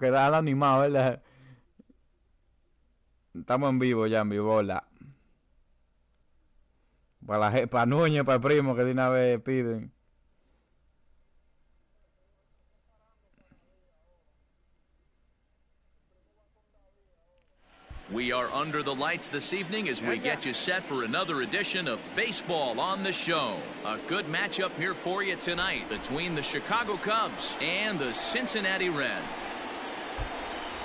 Quedaba animado, ¿verdad? Estamos en vivo ya, en vivo, hola. Para Núñez, para el primo que de una vez piden. We are under the lights this evening as we get you set for another edition of Baseball on the Show. A good matchup here for you tonight between the Chicago Cubs and the Cincinnati Reds.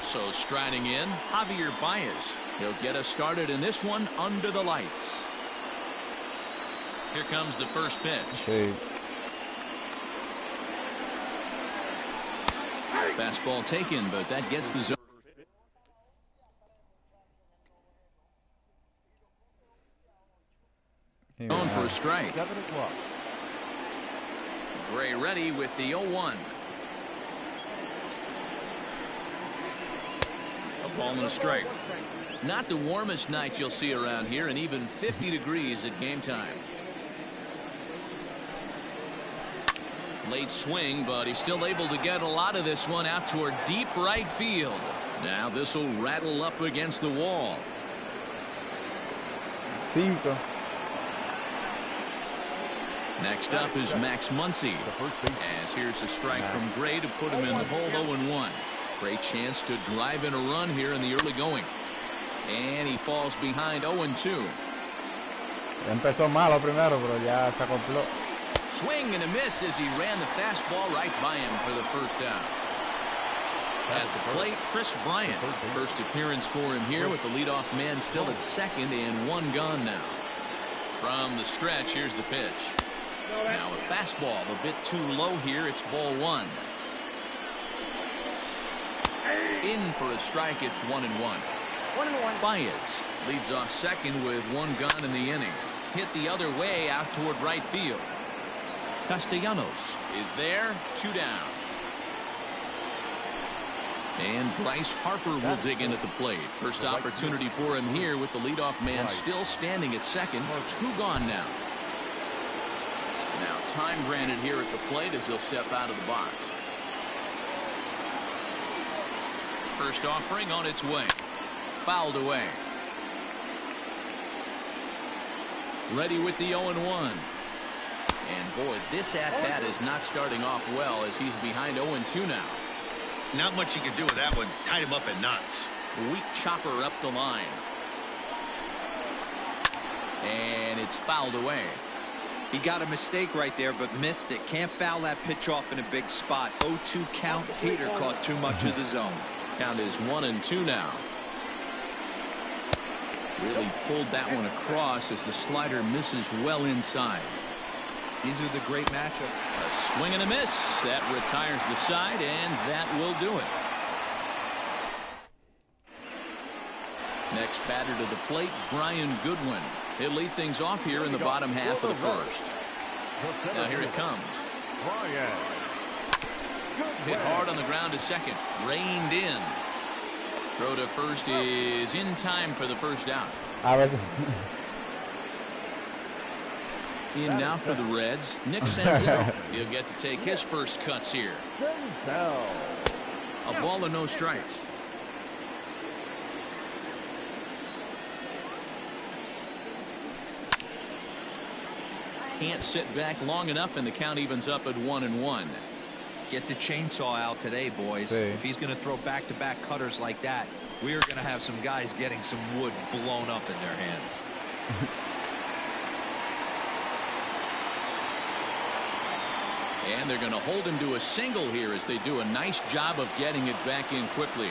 So striding in, Javier Baez. He'll get us started in this one under the lights. Here comes the first pitch. Sí. Fastball taken, but that gets the zone. Going for a strike. Gray ready with the 0-1. A ball and a strike. Not the warmest night you'll see around here, and even 50 degrees at game time. Late swing, but he's still able to get a lot of this one out toward deep right field. Now this will rattle up against the wall. 5. Next up is Max Muncy. As here's a strike from Gray to put him in the hole. 0-1. Great chance to drive in a run here in the early going. And he falls behind 0-2. Empezó malo primero, pero ya se acopló. Swing and a miss as he ran the fastball right by him for the first out. At the plate, Chris Bryant. First appearance for him here with the leadoff man still at second and one gone now. From the stretch, here's the pitch. Now a fastball a bit too low here. It's ball 1. In for a strike. It's 1-1. 1-1. Baez leads off second with one gone in the inning. Hit the other way out toward right field. Castellanos is there. 2 down. And Bryce Harper will dig in at the plate. First opportunity for him here with the leadoff man still standing at second. 2 gone now. Now time granted here at the plate as he'll step out of the box. First offering on its way. Fouled away. Ready with the 0-1. And boy, this at-bat is not starting off well as he's behind 0-2 now. Not much you can do with that one. Tied him up at knots. Weak chopper up the line. And it's fouled away. He got a mistake right there, but missed it. Can't foul that pitch off in a big spot. 0-2 count. Hader caught too much of the zone. Count is 1-2 now. Really pulled that one across as the slider misses well inside. These are the great matchups. A swing and a miss. That retires the side, and that will do it. Next batter to the plate, Brian Goodwin. He'll lead things off here in the bottom half of the first. Now here it comes. Hit hard on the ground to second. Reined in. Throw to first is in time for the first out. In now for the Reds, Nick Senzel. He'll get to take his first cuts here. A ball and no strikes. Can't sit back long enough, and the count evens up at 1-1. Get the chainsaw out today, boys. Sí. If he's going to throw back-to-back cutters like that, we are going to have some guys getting some wood blown up in their hands. And they're going to hold him to a single here as they do a nice job of getting it back in quickly.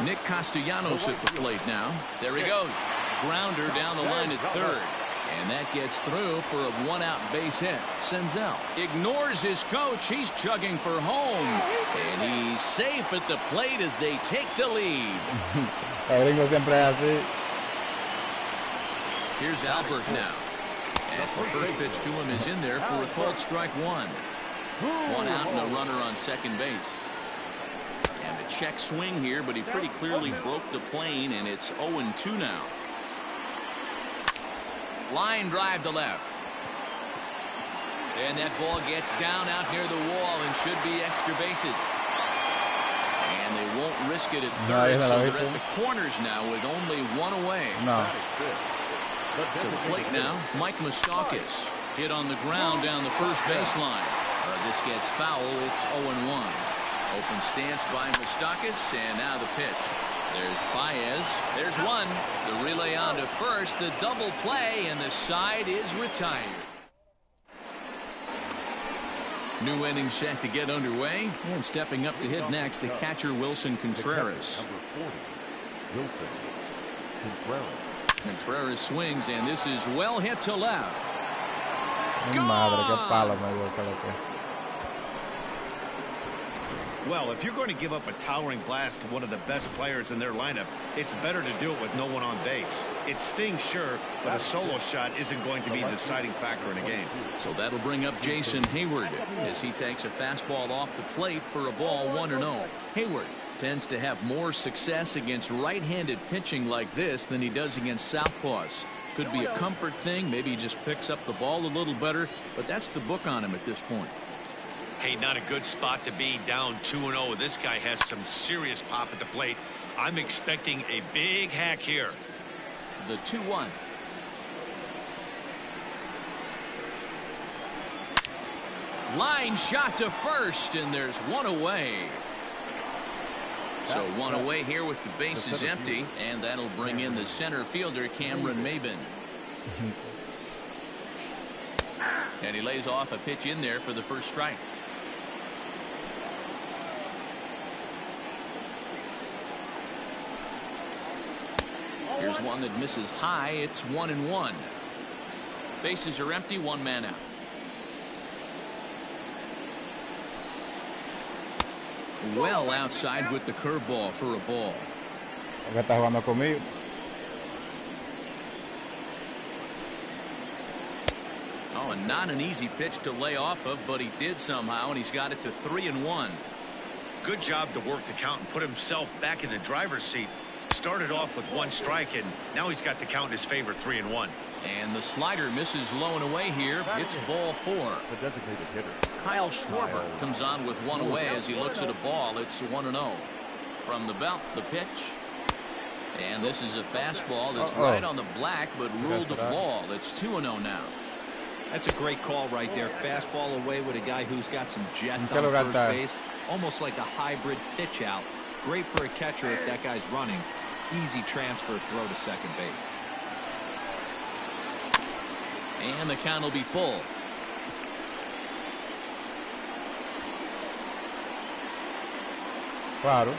Nick Castellanos at the plate now. There he goes. Grounder down the line at third. And that gets through for a one-out base hit. Senzel ignores his coach. He's chugging for home. And he's safe at the plate as they take the lead. Here's Albert now. As the first pitch to him is in there for a called strike 1. 1 out and a runner on second base. And a check swing here, but he pretty clearly broke the plane, and it's 0-2 now. Line drive to left. And that ball gets down out near the wall and should be extra bases. And and they won't risk it at third, so they're at the corners now with only one away. No. To the plate now, Mike Moustakas hit on the ground down the first baseline. This gets foul. It's 0-1. Open stance by Moustakas, and now the pitch. There's Baez. There's one. The relay on to first. The double play, and the side is retired. New inning set to get underway, and stepping up to hit next, the catcher Wilson Contreras. Contreras swings, and this is well hit to left. Well, if you're going to give up a towering blast to one of the best players in their lineup, it's better to do it with no one on base. It stings, sure, but a solo shot isn't going to be the deciding factor in a game. So that'll bring up Jason Hayward as he takes a fastball off the plate for a ball 1-0. Hayward tends to have more success against right-handed pitching like this than he does against southpaws. Could be a comfort thing. Maybe he just picks up the ball a little better, but that's the book on him at this point. Hey, not a good spot to be, down 2-0. This guy has some serious pop at the plate. I'm expecting a big hack here. The 2-1. Line shot to first, and there's one away. So one away here with the bases empty, and that'll bring in the center fielder Cameron Maybin. And he lays off a pitch in there for the first strike. Here's one that misses high. It's 1-1. Bases are empty, one man out. Well outside with the curveball for a ball. Oh, and not an easy pitch to lay off of, but he did somehow, and he's got it to 3-1. Good job to work the count and put himself back in the driver's seat. Started off with one strike, and now he's got the count in his favor, 3-1. And the slider misses low and away here. It's ball 4. The designated hitter, Kyle Schwarber comes on with one away as he looks at a ball. It's 1-0. From the belt, the pitch. And this is a fastball that's right on the black, but ruled a ball. It's 2-0 now. That's a great call right there. Fastball away with a guy who's got some jets on first base. Almost like a hybrid pitch out. Great for a catcher if that guy's running. Easy transfer throw to second base. And the count will be full. Claro.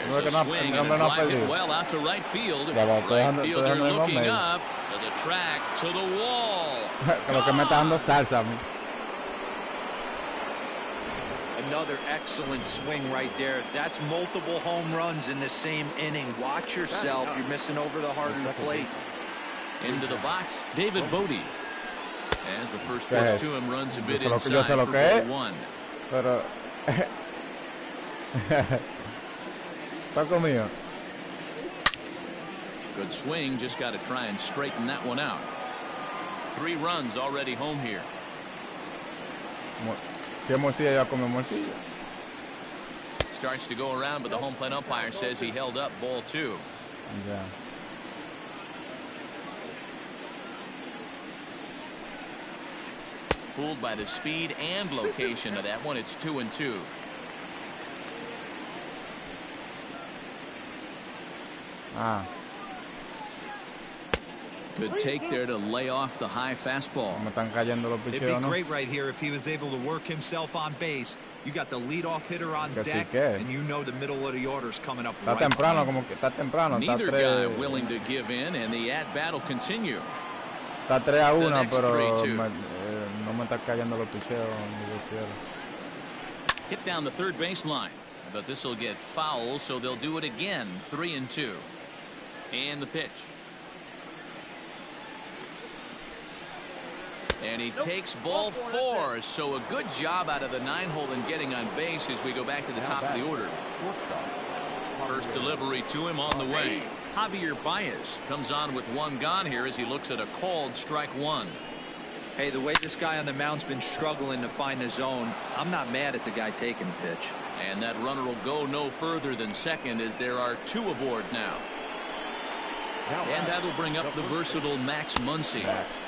There's a swing and a fly hit well out to right field. Right fielder looking up to the track, to the wall. Creo que me está dando salsa a mí. Another excellent swing right there. That's multiple home runs in the same inning. Watch yourself. You're missing over the heart of the plate. Into the box, David Bodie. As the first pitch to him runs a bit inside for ball 1. Pero está conmigo. Good swing, just got to try and straighten that one out. 3 runs already home here. Si es morcilla, ya come morcilla. Starts to go around, but the home plate umpire says he held up ball 2. Yeah. Fooled by the speed and location of that one. It's 2-2. Ah. Good take there to lay off the high fastball. It'd be great right here if he was able to work himself on base. You got the leadoff hitter on deck, and you know the middle of the order's coming up right behind. Neither guy willing to give in, and the at-bat will continue. Está 3-1, pero no me está cayendo los picheos. Hit down the third baseline, but this will get foul, so they'll do it again. 3-2. And the pitch. And he takes ball 4, so a good job out of the 9-hole in getting on base as we go back to the top of the order. First delivery to him on the way. Javier Baez comes on with 1 gone here as he looks at a called strike 1. Hey, the way this guy on the mound's been struggling to find the zone, I'm not mad at the guy taking the pitch. And that runner will go no further than second as there are 2 aboard now. And that'll bring up the versatile Max Muncy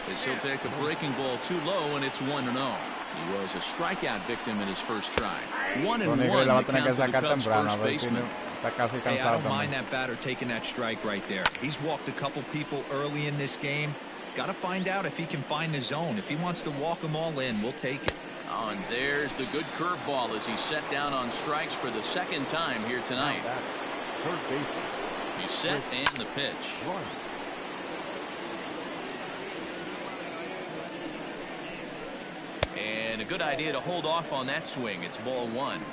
as he'll take a breaking ball too low, and it's 1-0. He was a strikeout victim in his first try. 1-1 the count to the Cubs first baseman. Hey, I don't mind that batter taking that strike right there. He's walked a couple people early in this game. Got to find out if he can find the zone. If he wants to walk them all in, we'll take it. Oh, and there's the good curveball as he's set down on strikes for the second time here tonight. He's set and the pitch. And a good idea to hold off on that swing. It's ball 1.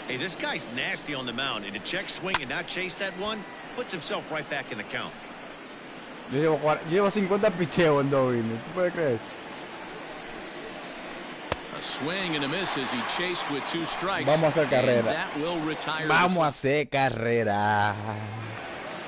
Hey, this guy's nasty on the mound, and to check swing and not chase that one puts himself right back in the count. Llevo 50 picheos en 2 innings. ¿Tú puedes creer eso? A swing and a miss as he chased with 2 strikes. Vamos a hacer carrera. That will retire. Vamos a hacer carrera.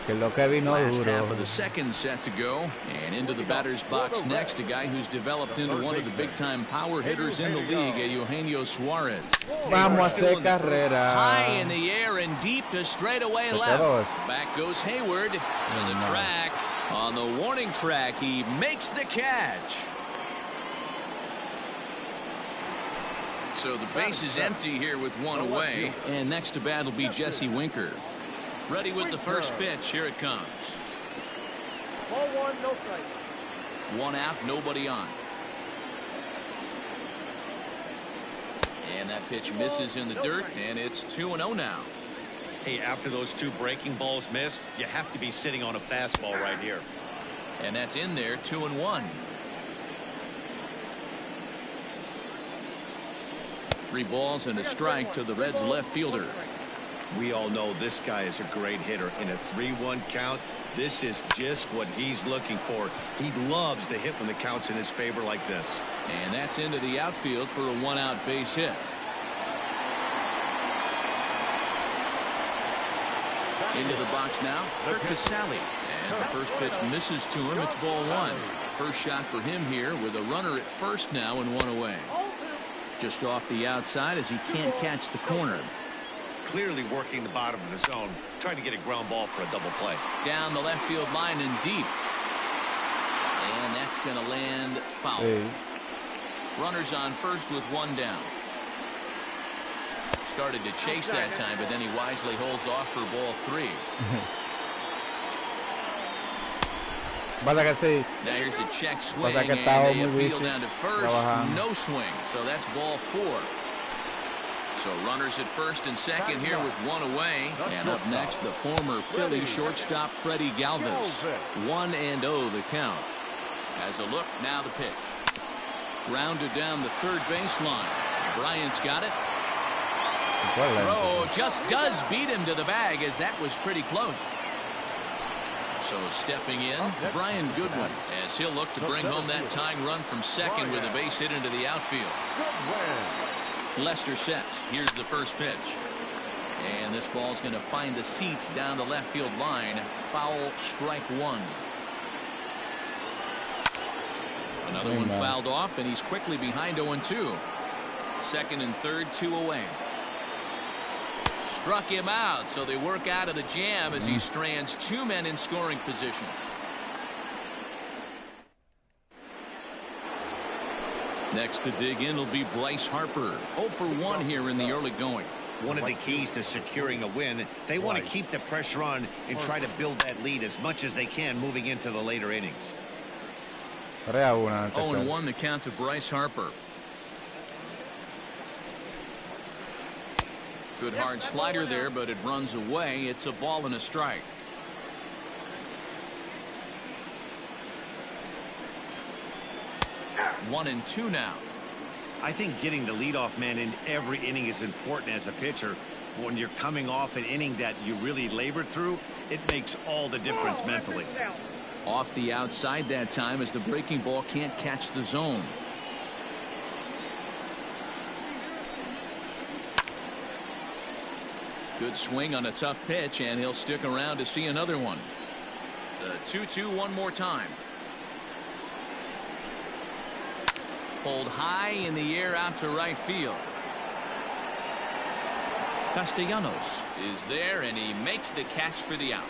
Que lo que vino Last duro. half of the second set to go, and into the batter's box next, a guy who's developed into one of the big-time power hitters in the league, Eugenio Suarez. Vamos a hacer carrera. High in the air and deep to straightaway left. Back goes Hayward to the track. On the warning track, he makes the catch. So the base is empty here with 1 away, and next to bat will be Jesse Winker. Ready with the first pitch. Here it comes. Ball 1, no strike. 1 out, nobody on. And that pitch misses in the dirt, and it's 2-0 now. Hey, after those 2 breaking balls missed, you have to be sitting on a fastball right here. And that's in there, 2-1. 3 balls and a strike to the Reds left fielder. We all know this guy is a great hitter. In a 3-1 count, this is just what he's looking for. He loves to hit when the count's in his favor like this. And that's into the outfield for a 1-out base hit. Into the box now, Kirk Casale. As the first pitch misses to him, it's ball 1. First shot for him here with a runner at first now and 1 away. Just off the outside as he can't catch the corner. Clearly working the bottom of the zone, trying to get a ground ball for a double play. Down the left field line and deep. And that's going to land foul. Hey. Runners on first with 1 down. Started to chase that time, but then he wisely holds off for ball 3. Pasa que sí. Now here's a check swing, Pasa que and estaba they muy appeal busy down to first. trabajando. No swing, so that's ball 4. So runners at first and second here with 1 away. And up next, the former Philly shortstop Freddie Galvis. 1-0 the count. As a look, now the pitch. Grounded down the third baseline. Bryant's got it. Throw just does beat him to the bag, as that was pretty close. So stepping in, Brian Goodwin, as he'll look to bring home that tying run from second with a base hit into the outfield. Lester sets. Here's the first pitch. And this ball's going to find the seats down the left field line. Foul, strike 1. Another one fouled off, and he's quickly behind 0-2. Second and third, 2 away. Struck him out, so they work out of the jam as he strands 2 men in scoring position. Next to dig in will be Bryce Harper. 0 for 1 here in the early going. One of the keys to securing a win, they want to keep the pressure on and try to build that lead as much as they can moving into the later innings. 0-1 the count to Bryce Harper. Good hard slider there, but it runs away. It's a ball and a strike. One and 2 now. I think getting the leadoff man in every inning is important as a pitcher. When you're coming off an inning that you really labored through, it makes all the difference mentally. Off the outside that time as the breaking ball can't catch the zone. Good swing on a tough pitch, and he'll stick around to see another one. The 2-2 one more time. Pulled high in the air out to right field. Castellanos is there, and he makes the catch for the out.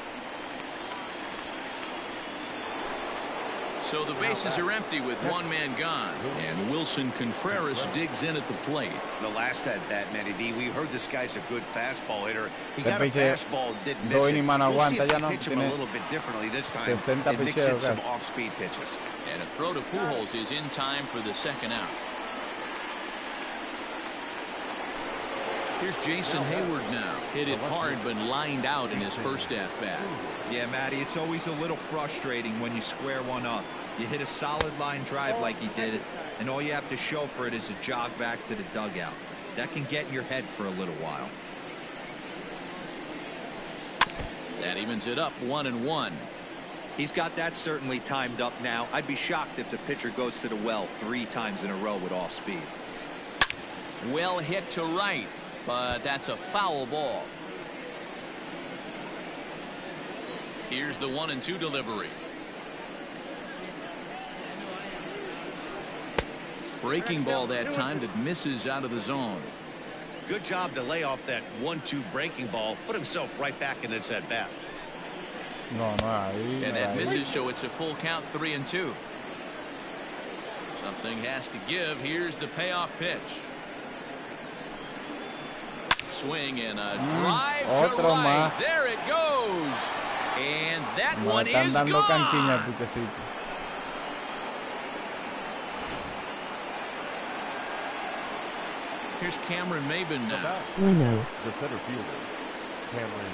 So the bases are empty with one man gone, and Wilson Contreras digs in at the plate. The last at bat, Matty D, we heard this guy's a good fastball hitter. He got a fastball, didn't miss it. We'll see if he pitch him a little bit differently this time and mix in some off-speed pitches. And a throw to Pujols is in time for the second out. Here's Jason Hayward now. Hit it hard, but lined out in his first at-bat. Yeah, Matty, it's always a little frustrating when you square one up. You hit a solid line drive like he did, and all you have to show for it is a jog back to the dugout. That can get in your head for a little while. That evens it up 1-1. He's got that certainly timed up now. I'd be shocked if the pitcher goes to the well 3 times in a row with off speed. Well hit to right, but that's a foul ball. Here's the 1-2 delivery. Breaking ball that time that misses out of the zone. Good job to lay off that 1-2 breaking ball. Put himself right back in this at bat. And that misses, so it's a full count, 3-2. Something has to give. Here's the payoff pitch. Swing and a drive to right. There it goes. And that one is gone. Here's Cameron Maybin now. The center fielder, Cameron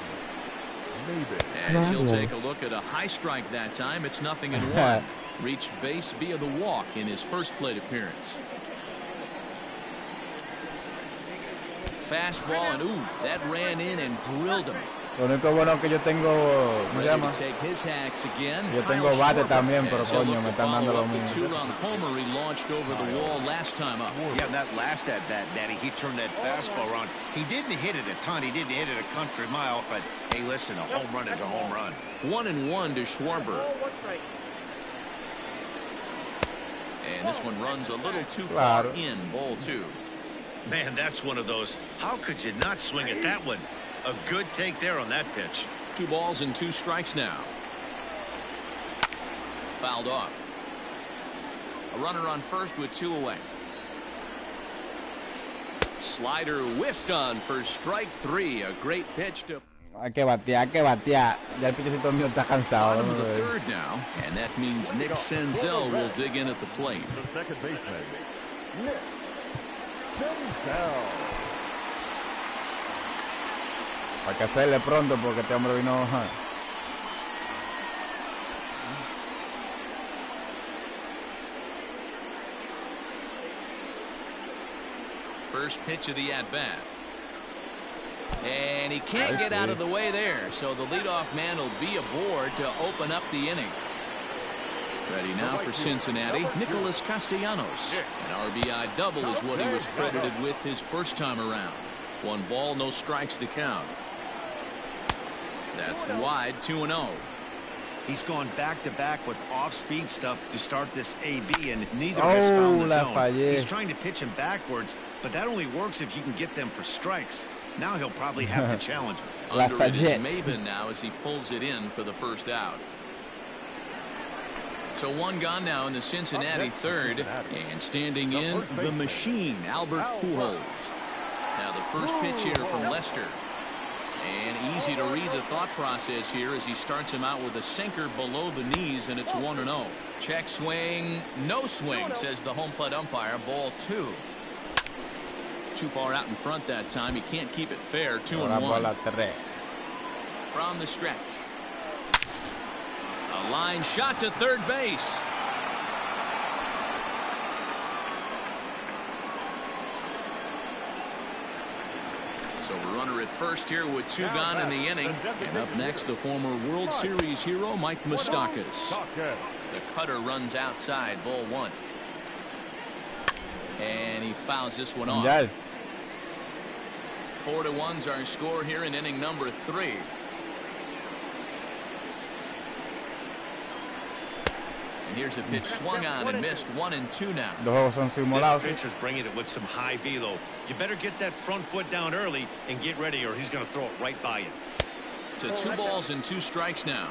Maybin. As he'll take a look at a high strike that time. It's 0-1. Reached base via the walk in his first plate appearance. Fastball, and ooh, that ran in and drilled him. Lo único bueno que yo tengo, ¿cómo se llama? Yo tengo bate también, pero coño, me están dando lo mismo. Two-run homer he launched over the wall last time up. Yeah, that last at bat, Daddy, he turned that fastball around. He didn't hit it a ton. He didn't hit it a country mile, but hey, listen, a home run is a home run. 1-1 to Schwarber. And this one runs a little too far in, ball 2. Man, that's one of those. How could you not swing at that one? A good take there on that pitch. 2 balls and 2 strikes now. Fouled off. A runner on first with 2 away. Slider whiffed on for strike 3. A great pitch to. Hay que batear, Ya el pitchercito mío está cansado. Bottom of the third now, and that means Nick Senzel will dig in at the plate. The second baseman, Nick Senzel. Hay que hacerle pronto porque este hombre vino. First pitch of the at-bat. And he can't get out of the way there, so the leadoff man will be aboard to open up the inning. Ready now for Cincinnati, Nicholas Castellanos. An RBI double is what he was credited with his first time around. 1 ball, no strikes to count. That's wide, 2-0. He's gone back-to-back with off-speed stuff to start this AB, and neither has found the zone. He's trying to pitch him backwards, but that only works if you can get them for strikes. Now he'll probably have to challenge him. Under it is Maybin now as he pulls it in for the first out. So 1 gone now in the Cincinnati third, and standing in the machine, Albert Pujols. Now the first pitch here from Lester. And easy to read the thought process here as he starts him out with a sinker below the knees, and it's 1-0. Check swing, no swing, says the home plate umpire. Ball 2. Too far out in front that time. He can't keep it fair. 2-1. From the stretch. A line shot to third base. So a runner at first here with 2 gone in the inning. And up next, the former World Series hero, Mike Moustakas. The cutter runs outside, ball 1. And he fouls this one off. 4-1's our score here in inning number 3. And here's a pitch swung on and missed. 1-2 now. Los juegos son simulados. This pitcher's bringing it with some high velo. You better get that front foot down early and get ready, or he's going to throw it right by you. To 2 balls and 2 strikes now.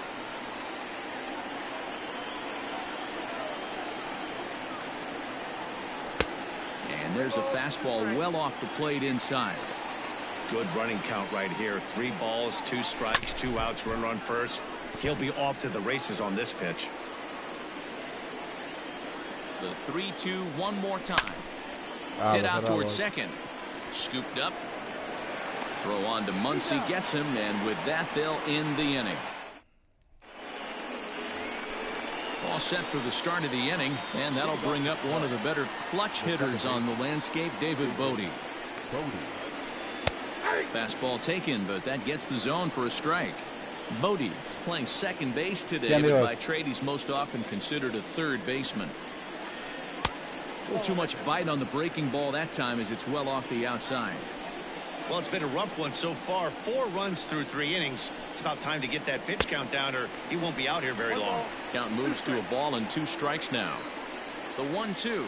And there's a fastball well off the plate inside. Good running count right here. 3 balls, 2 strikes, 2 outs, runner on first. He'll be off to the races on this pitch. The 3-2 one more time. Hit out towards second. Scooped up. Throw on to Muncy, gets him, and with that they'll end the inning. All set for the start of the inning, and that'll bring up one of the better clutch hitters on the landscape, David Bodie. Fastball taken, but that gets the zone for a strike. Bodie is playing second base today, but by trade he's most often considered a third baseman. A little too much bite on the breaking ball that time as it's well off the outside. Well, it's been a rough one so far. 4 runs through 3 innings. It's about time to get that pitch count down, or he won't be out here very long. Count moves to a ball and 2 strikes now. The 1-2.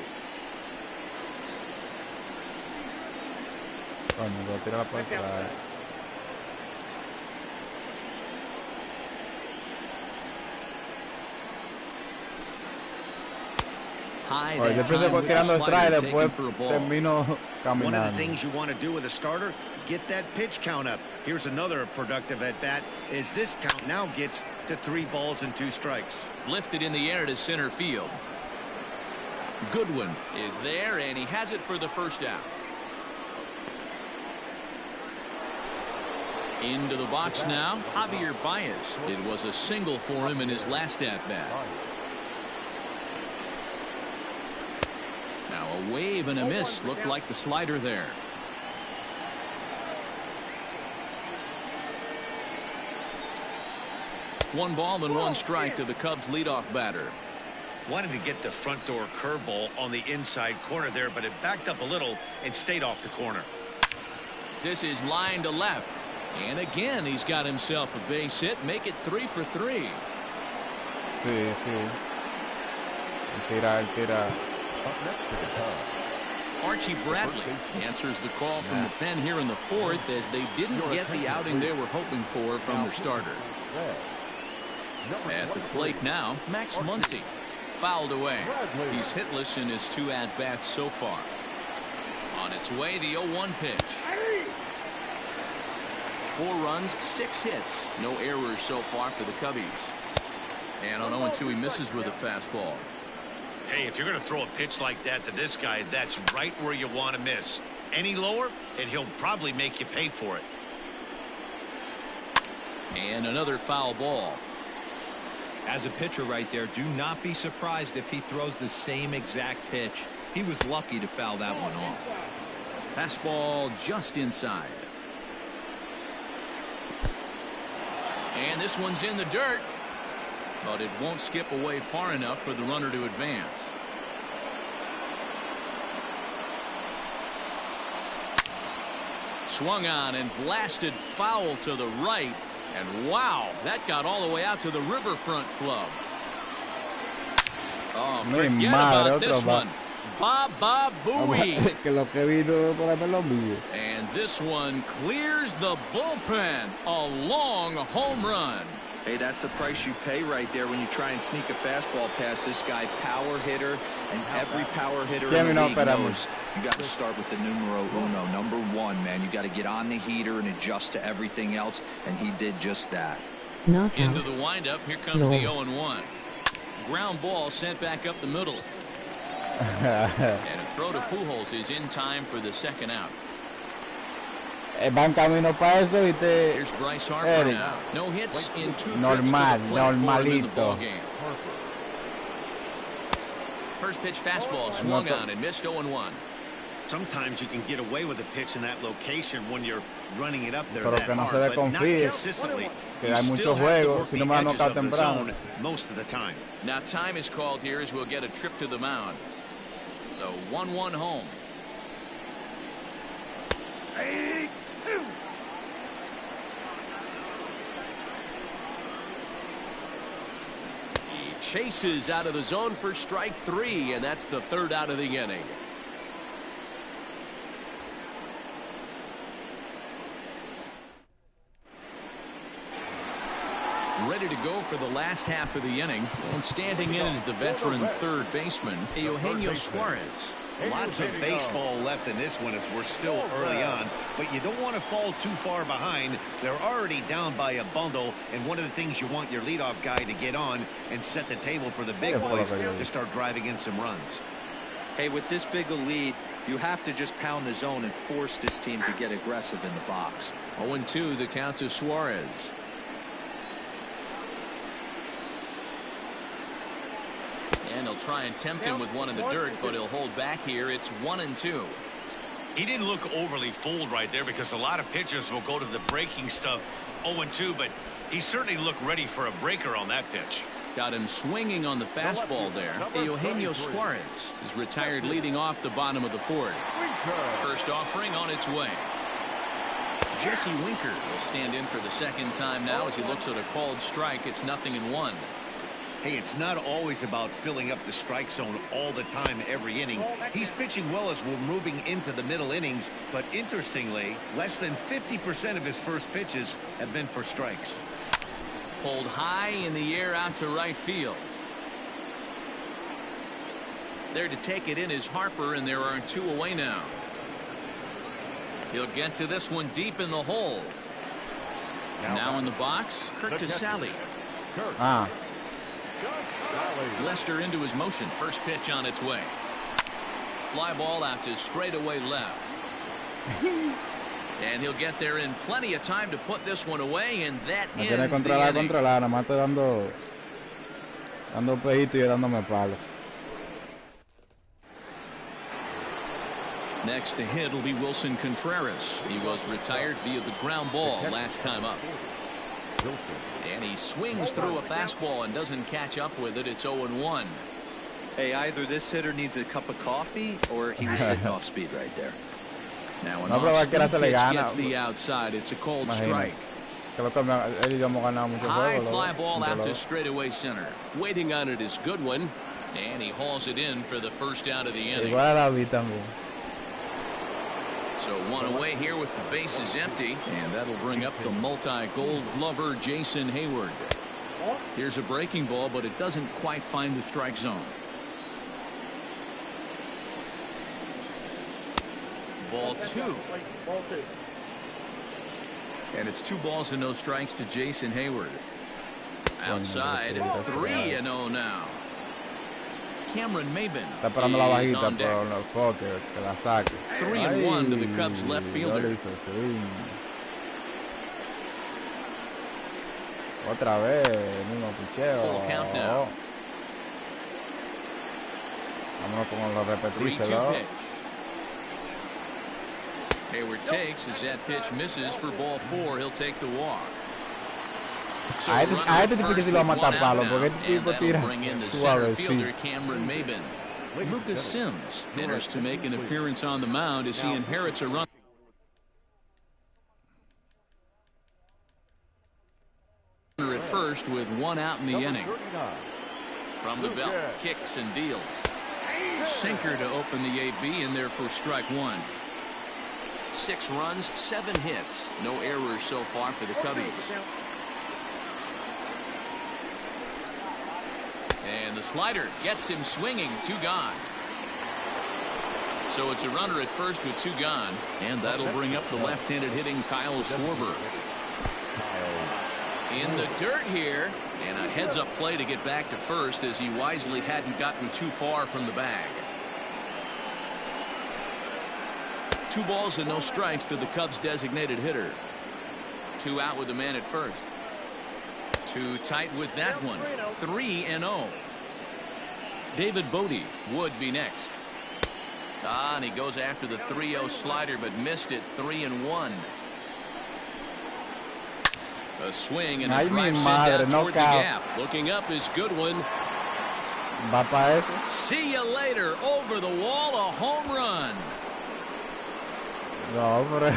High that time with the slider taken for a ball. One of the things you want to do with a starter, get that pitch count up. Here's another productive at bat as this count now gets to 3 balls and 2 strikes. Lifted in the air to center field. Goodwin is there, and he has it for the first out. Into the box now, Javier Baez. It was a single for him in his last at-bat. Now a wave and a miss. Looked like the slider there. One ball and 1 strike to the Cubs leadoff batter. Wanted to get the front door curveball on the inside corner there, but it backed up a little and stayed off the corner. This is line to left. And again, he's got himself a base hit. Make it 3 for 3. Sí, sí. Tira. Archie Bradley answers the call from the pen here in the 4th as they didn't get the outing they were hoping for from their starter. At the plate now, Max Muncy. Fouled away. He's hitless in his 2 at-bats so far. On its way, the 0-1 pitch. 4 runs, 6 hits. No errors so far for the Cubbies. And on 0-2, he misses with a fastball. Hey, if you're going to throw a pitch like that to this guy, that's right where you want to miss. Any lower, and he'll probably make you pay for it. And another foul ball. As a pitcher right there, do not be surprised if he throws the same exact pitch. He was lucky to foul that one off. Fastball just inside. And this one's in the dirt. But it won't skip away far enough for the runner to advance. Swung on and blasted foul to the right. And wow, that got all the way out to the Riverfront Club. Oh, forget about this one. Baba Booey. And this one clears the bullpen. A long home run. Hey, that's the price you pay right there when you try and sneak a fastball past this guy. Power hitter, and every power hitter in the league knows you got to start with the numero uno, number 1, man. You got to get on the heater and adjust to everything else, and he did just that. Into the windup, here comes the 0-1. Ground ball sent back up the middle. And a throw to Pujols is in time for the 2nd out. Van camino para eso, ¿viste? Here's Bryce Harper now. No hits in 2 trips to the plate normalito. in the ball game. First pitch fastball swung on and missed 0-1. Sometimes you can get away with a pitch in that location when you're running it up there Pero that que no hard, se but not desconfíe, consistently. que You hay still muchos have to juegos, work si the no me van a edges nocar of the temprano. zone most of the time. Now time is called here as we'll get a trip to the mound. The 1-1 home. He chases out of the zone for strike 3, and that's the 3rd out of the inning. Ready to go for the last half of the inning, and standing in is the veteran 3rd baseman, Eugenio Suarez. Lots of baseball left in this one as we're still early on, but you don't want to fall too far behind. They're already down by a bundle, and one of the things you want your leadoff guy to get on and set the table for the big boys to start driving in some runs. Hey, with this big a lead, you have to just pound the zone and force this team to get aggressive in the box. 0-2 the count to Suarez. And he'll try and tempt him with one in the dirt, but he'll hold back here. It's 1-2. He didn't look overly fooled right there because a lot of pitchers will go to the breaking stuff 0-2, but he certainly looked ready for a breaker on that pitch. Got him swinging on the fastball there. Eugenio Suarez is retired leading off the bottom of the 4th. First offering on its way. Jesse Winker will stand in for the 2nd time now as he looks at a called strike. It's 0-1. Hey, it's not always about filling up the strike zone all the time every inning. He's pitching well as we're moving into the middle innings, but interestingly, less than 50% of his first pitches have been for strikes. Pulled high in the air out to right field. There to take it in is Harper, and there are 2 away now. He'll get to this one deep in the hole. Now in the box, Kurt Casale. Lester into his motion. First pitch on its way. Fly ball out to straightaway left. And he'll get there in plenty of time to put this one away, and that ends the inning. Nada más estoy dando pejito y dándome palo. Next to hit will be Wilson Contreras. He was retired via the ground ball last time up. And he swings through a fastball and doesn't catch up with it. It's 0-1. Hey, either this hitter needs a cup of coffee or he was sitting off speed right there. Now an off-speed pitch gets the outside. It's a cold strike. High fly ball out to straightaway center. Waiting on it is Goodwin. And he hauls it in for the 1st out of the inning. So 1 away here with the bases empty, and that'll bring up the multi-gold glover Jason Hayward. Here's a breaking ball, but it doesn't quite find the strike zone. Ball 2. And it's 2 balls and no strikes to Jason Hayward. Outside, 3-0 now. Cameron Maben. Está esperando la bajita por los foques, que la saque. 3-1 to the Cubs left fielder. Otra vez, el mismo picheo. Full count now. Vámonos con los repetírselo. 3-2 pitch. Hayward takes as that pitch misses for ball 4. He'll take the walk. So a este tipo que sí lo va a matar palo, porque este tipo tira suave, sí. Cameron Maben. Lucas Sims enters to make an appearance on the mound as he inherits a run. At first with 1 out in the inning. From the belt, kicks and deals. Sinker to open the AB, in there for strike 1. 6 runs, 7 hits. No errors so far for the Cubbies. And the slider gets him swinging. 2 gone. So it's a runner at first with 2 gone. And that'll bring up the left-handed hitting Kyle Schwarber. In the dirt here. And a heads-up play to get back to first as he wisely hadn't gotten too far from the bag. 2 balls and no strikes to the Cubs designated hitter. 2 out with the man at first. Too tight with that one. 3-0. David Bodie would be next. And he goes after the 3-0 slider, but missed it. 3-1. A swing and a drive sent down toward the gap. Looking up is Goodwin. See you later. Over the wall, a home run. No, pero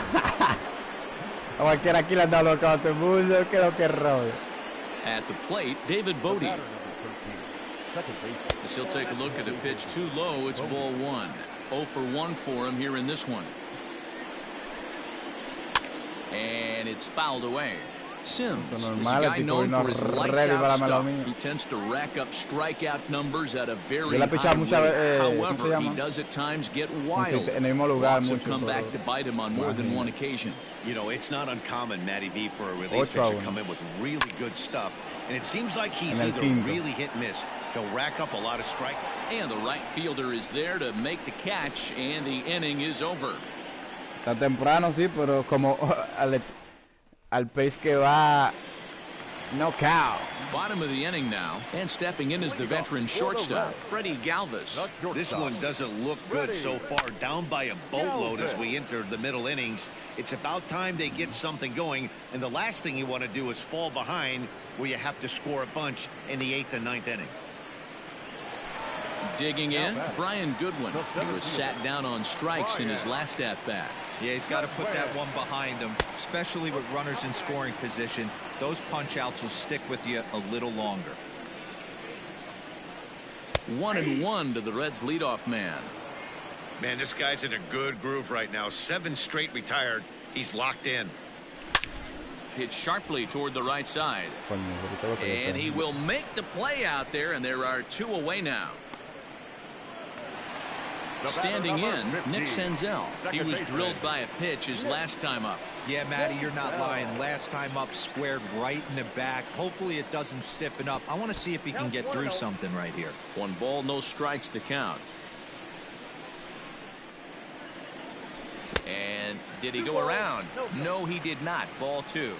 cualquiera aquí le han dado todo el mundo. Creo que rollo. At the plate, David Bodie. Second base. As he'll take a look at the pitch too low. It's ball one. 0 for 1 for him here in this one. And it's fouled away. Sims is a guy known for his lights out stuff. He tends to rack up strikeout numbers at a very high rate. However, he does at times get wild. Walks have come back to bite him on more than one occasion. You know, it's not uncommon, Matty V, for a relief pitcher to come in with really good stuff. And it seems like he's either really hit and miss. He'll rack up a lot of strikeouts. And the right fielder is there to make the catch, and the inning is over. Está temprano, sí, pero como al pace que va, knockout. Bottom of the inning now, and stepping in is the veteran shortstop, Freddie Galvis. This one doesn't look good so far, down by a boatload as we enter the middle innings. It's about time they get something going, and the last thing you want to do is fall behind where you have to score a bunch in the 8th and 9th inning. Digging in, Brian Goodwin. He was sat down on strikes in his last at-bat. Yeah, he's got to put that one behind him, especially with runners in scoring position. Those punch-outs will stick with you a little longer. 1-1 to the Reds' leadoff man. Man, this guy's in a good groove right now. 7 straight retired. He's locked in. Hit sharply toward the right side. And he will make the play out there, and there are 2 away now. Standing in, Nick Senzel. He was drilled by a pitch his last time up. Yeah, Matty, you're not lying. Last time up, squared right in the back. Hopefully it doesn't stiffen up. I want to see if he can get through something right here. 1 ball, no strikes the count. And did he go around? No, he did not. Ball 2.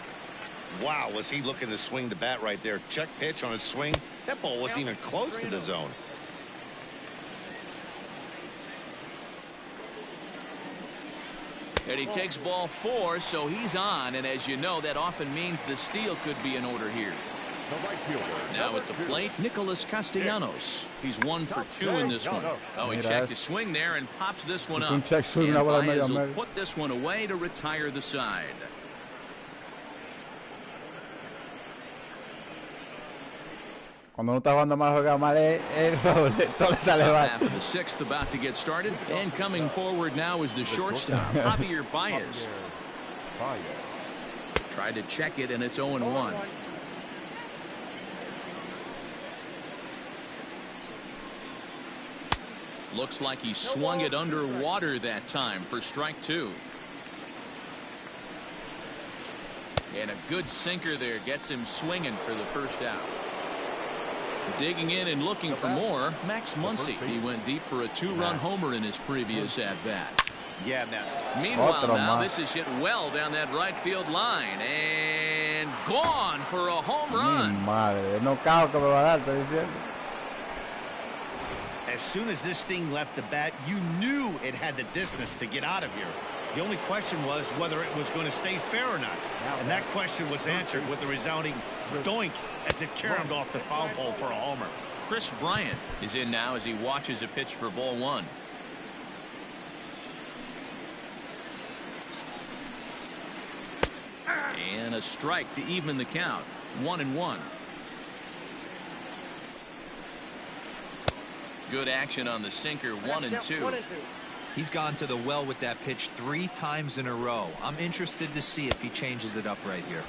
Wow, was he looking to swing the bat right there? Check pitch on his swing. That ball wasn't even close to the zone. And he takes ball 4, so he's on. And as you know, that often means the steal could be in order here. Now at the plate, Nicholas Castellanos. He's 1 for 2 in this one. Oh, he checked his swing there and pops this one up. And Baez will put this one away to retire the side. Cuando uno está jugando mal, juega mal, todo le sale mal. Half of the 6th about to get started, and coming forward now is the shortstop, Javier Baez. Tried to check it, and it's 0-1. Looks like he swung it underwater that time for strike 2. And a good sinker there gets him swinging for the first out. Digging in and looking for more, Max Muncy. He went deep for a 2-run homer in his previous at-bat. Yeah, man. Meanwhile, now this is hit well down that right field line. And gone for a home run. As soon as this thing left the bat, you knew it had the distance to get out of here. The only question was whether it was going to stay fair or not. And that question was answered with a resounding doink as it caromed off the foul pole for a homer. Chris Bryant is in now as he watches a pitch for ball 1. And a strike to even the count. 1-1. Good action on the sinker. 1-2. He's gone to the well with that pitch 3 times in a row. I'm interested to see if he changes it up right here.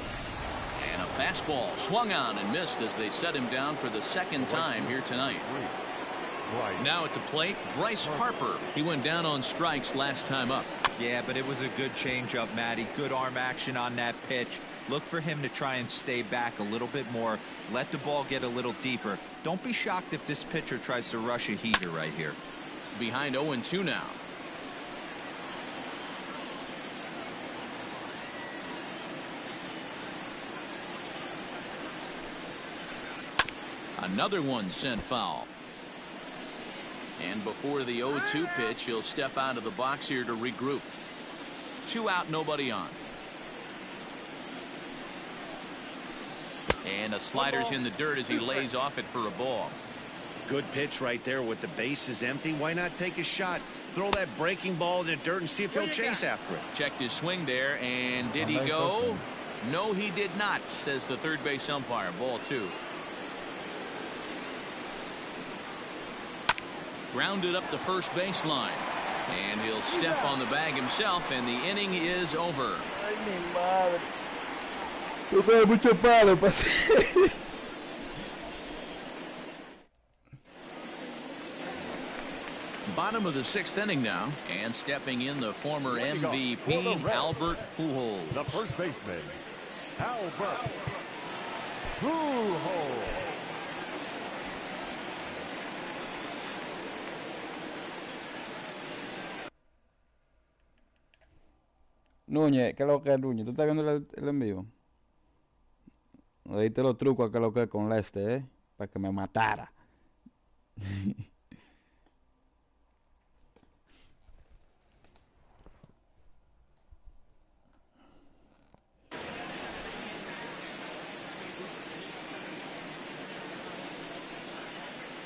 And a fastball swung on and missed as they set him down for the 2nd time here tonight. Now at the plate, Bryce Harper. He went down on strikes last time up. Yeah, but it was a good changeup, Matty. Good arm action on that pitch. Look for him to try and stay back a little bit more. Let the ball get a little deeper. Don't be shocked if this pitcher tries to rush a heater right here. Behind 0-2 now. Another one sent foul. And before the 0-2 pitch, he'll step out of the box here to regroup. 2 out, nobody on. And a slider's in the dirt as he lays off it for a ball. Good pitch right there with the bases empty. Why not take a shot? Throw that breaking ball in the dirt and see if he'll chase after it. Checked his swing there, and did he go? No, he did not, says the third base umpire. Ball 2. Grounded up the first baseline. And he'll step on the bag himself, and the inning is over. Ay, mi madre. Tú coges mucho palo, pasé. Bottom of the 6th inning now, and stepping in the former MVP, Albert Pujols. The first baseman, Albert Pujols. Núñez, ¿qué es lo que es, Núñez? ¿Tú estás viendo el en vivo? Le diste los trucos a que lo que es con Lester, para que me matara.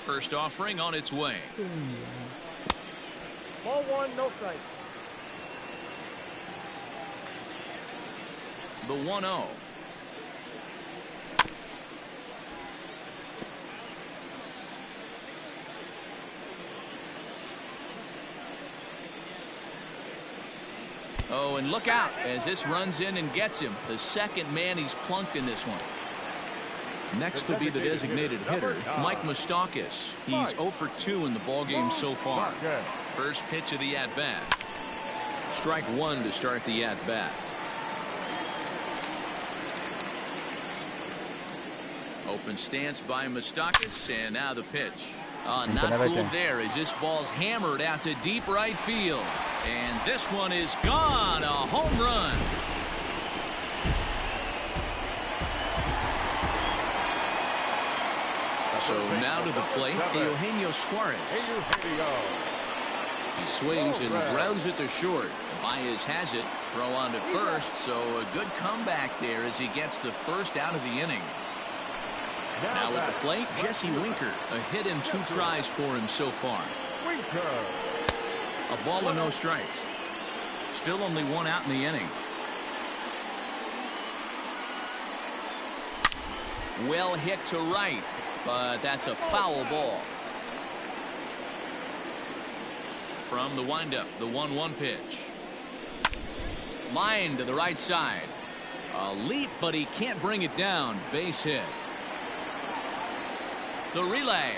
First offering on its way. Ball 1, no strike. The 1-0. Oh, and look out as this runs in and gets him. The second man he's plunked in this one. Next would be the designated hitter, Mike Moustakas. He's 0 for 2 in the ballgame so far. First pitch of the at-bat. Strike one to start the at-bat. Open stance by Moustakas, and now the pitch. Not fooled there as this ball's hammered out to deep right field. And this one is gone. A home run. So now to the plate, Eugenio Suarez. He swings and grounds it to short. Baez has it. Throw on to first, so a good comeback there as he gets the first out of the inning. Now at the plate, Jesse Winker. A hit and 2 tries for him so far. A ball and no strikes. Still only 1 out in the inning. Well hit to right, but that's a foul ball. From the windup, the 1-1 pitch. Line to the right side. A leap, but he can't bring it down. Base hit. The relay.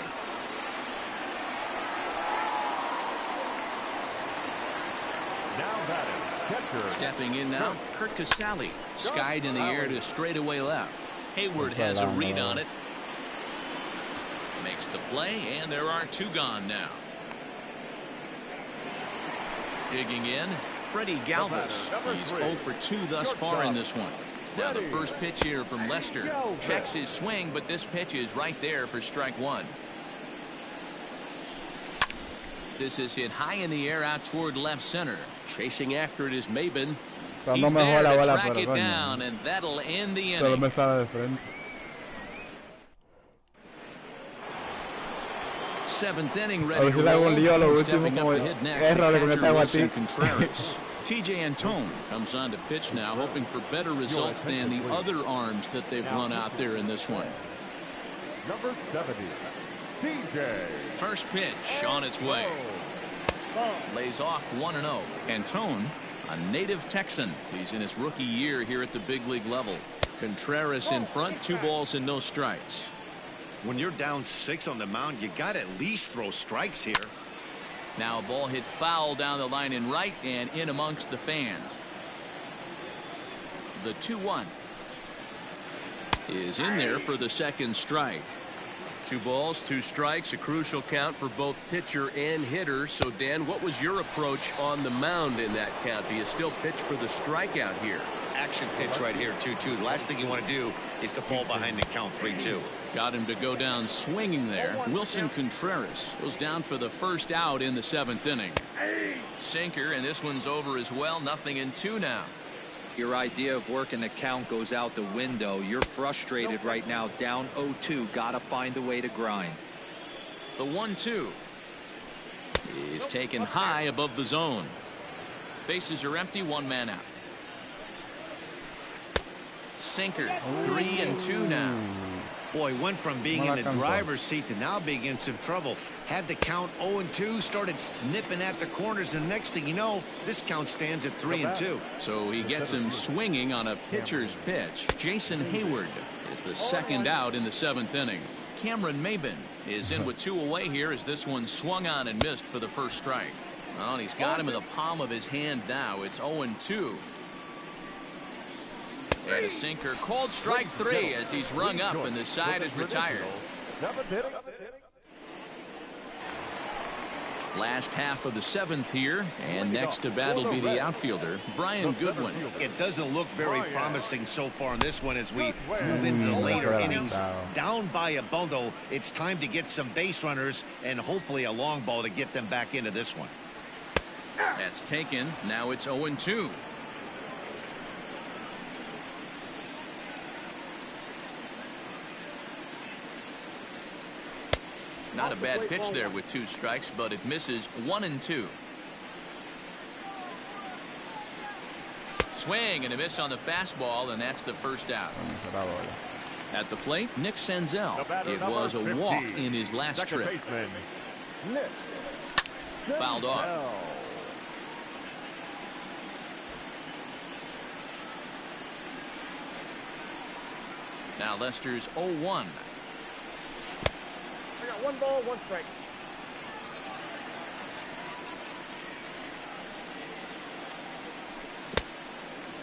Now batting, catcher. Stepping in now, Kurt Casale. Skied in the air to straightaway left. Hayward has a read on it. Makes the play, and there are 2 gone now. Digging in, Freddie Galvis. He's 0 for 2 thus far in this one. Now the first pitch here from Lester. Checks his swing, but this pitch is right there for strike one. This is hit high in the air out toward left center. Chasing after it is Maben. He's there to track it down, and that'll end the inning. 7th inning ready to roll. Stepping up to hit next, the catcher Wilson Contreras. TJ Antone comes on to pitch now, hoping for better results than the other arms that they've run out there in this one. Number 70, TJ. First pitch on its way. Lays off 1-0. Antone, a native Texan. He's in his rookie year here at the big league level. Contreras in front, 2 balls and no strikes. When you're down 6 on the mound, you got to at least throw strikes here. Now a ball hit foul down the line in right and in amongst the fans. The 2-1 is in there for the second strike. 2 balls, 2 strikes, a crucial count for both pitcher and hitter. So Dan, what was your approach on the mound in that count? Do you still pitch for the strikeout here? Action pitch right here, 2-2. The last thing you want to do is to fall behind and count 3-2. Got him to go down swinging there. Wilson Contreras goes down for the first out in the 7th inning. Sinker, and this one's over as well. 0-2 now. Your idea of working the count goes out the window. You're frustrated right now, down 0-2. Gotta find a way to grind. The 1-2 is taken high above the zone. Bases are empty, 1 man out. Sinker, 3-2 now. Boy, went from being in the driver's seat to now being in some trouble. Had the count 0-2, started nipping at the corners, and next thing you know, this count stands at 3-2. So he gets him swinging on a pitcher's pitch. Jason Hayward is the second out in the 7th inning. Cameron Maben is in with 2 away here as this one swung on and missed for the first strike. Well, and he's got him in the palm of his hand now. It's 0-2. And a sinker, called strike 3 as he's rung up and the side is retired. Last half of the 7th here, and next to bat will be the outfielder, Brian Goodwin. It doesn't look very promising so far in this one as we move into the later innings. Down by a bundle, it's time to get some base runners and hopefully a long ball to get them back into this one. That's taken. Now it's 0-2. Not a bad pitch there with 2 strikes, but it misses 1-2. Swing and a miss on the fastball, and that's the first out. At the plate, Nick Senzel. It was a walk in his last trip. Fouled off. Now Lester's 0-1. 1 ball, 1 strike.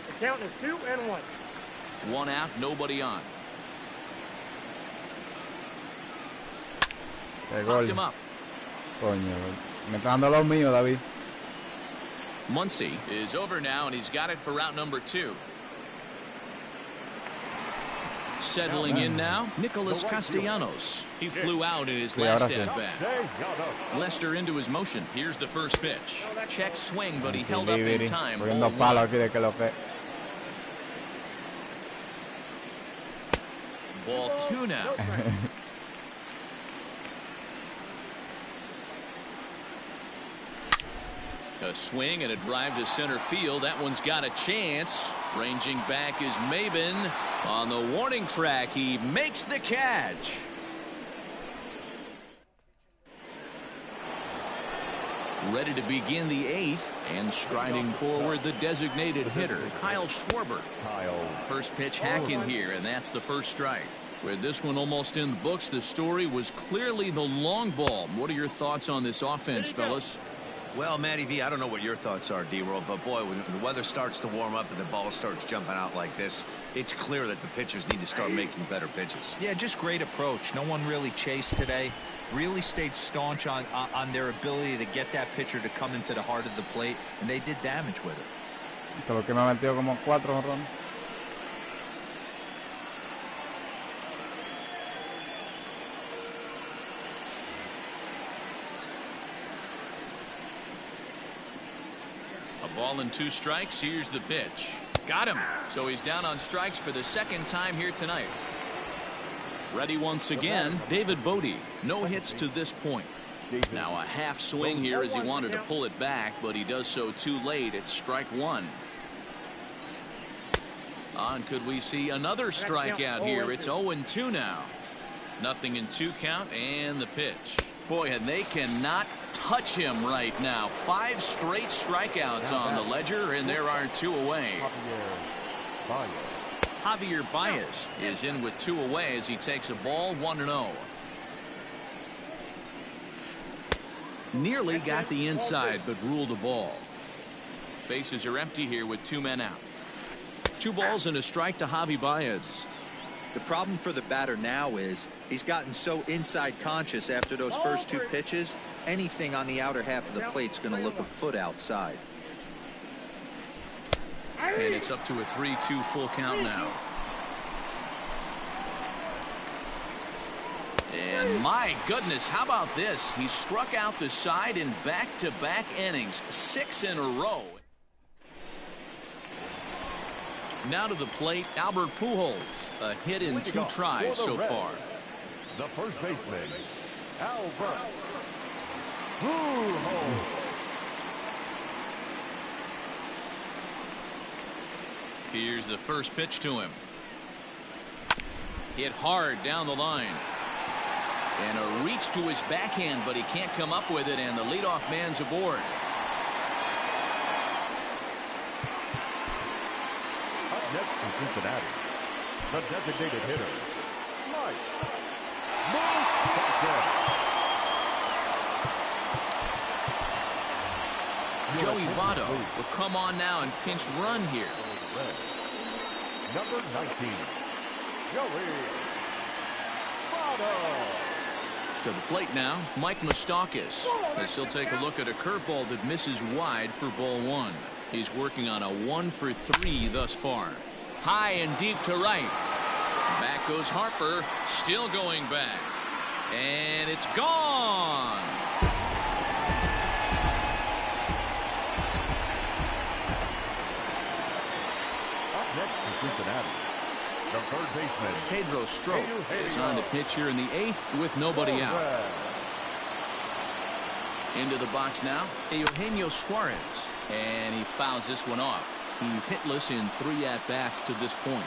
The count is 2-1. 1 out, nobody on. Popped him up. Coño, me está dando lo mío, David. Muncy is over now, and he's got it for route number 2. Settling in now, Nicholas Castellanos. He flew out in his last at-bat. Lester into his motion. Here's the first pitch. Check swing, but he held up in time. Ball 2 now. A swing and a drive to center field. That one's got a chance. Ranging back is Maben. On the warning track, he makes the catch. Ready to begin the 8th, and striding forward the designated hitter, Kyle Schwarber. First pitch hack in here, and that's the first strike. With this one almost in the books, the story was clearly the long ball. What are your thoughts on this offense, fellas? Well, Matty V, I don't know what your thoughts are, D-Roll, but boy, when the weather starts to warm up and the ball starts jumping out like this, it's clear that the pitchers need to start making better pitches. Yeah, just great approach. No one really chased today. Really stayed staunch on their ability to get that pitcher to come into the heart of the plate, and they did damage with it. Creo que me ha metido como 4 jonrones. Ball and 2 strikes. Here's the pitch. Got him. So he's down on strikes for the second time here tonight. Ready once again, David Bodie. No hits to this point. Now a half swing here as he wanted to pull it back, but he does so too late. It's strike 1. On, could we see another strikeout here? It's 0-2 now. Nothing in 2 count, and the pitch. Boy, and they cannot touch him right now. 5 straight strikeouts on the ledger, and there are 2 away. Javier Baez is in with 2 away as he takes a ball 1-0. Nearly got the inside, but ruled a ball. Bases are empty here with 2 men out. 2 balls and a strike to Javi Baez. The problem for the batter now is he's gotten so inside conscious after those first 2 pitches. Anything on the outer half of the plate's going to look a foot outside. And it's up to a 3-2 full count now. And my goodness, how about this? He struck out the side in back-to-back innings, 6 in a row. Now to the plate, Albert Pujols. A hit in 2 tries so far. The first baseman, Albert Pujols. Here's the first pitch to him. Hit hard down the line. And a reach to his backhand, but he can't come up with it, and the leadoff man's aboard. Up next from Cincinnati, the designated hitter, Mike Moustakas. Joey Votto will come on now and pinch run here. Number 19, Joey Votto. To the plate now, Mike Moustakas, as he'll take a look at a curveball that misses wide for ball one. He's working on a 1-for-3 thus far. High and deep to right. Back goes Harper, still going back. And it's gone. Up next from Cincinnati, the third baseman, Pedro Strop is on the pitch here in the 8th with nobody out. Into the box now, Eugenio Suarez, and he fouls this one off. He's hitless in 3 at-bats to this point.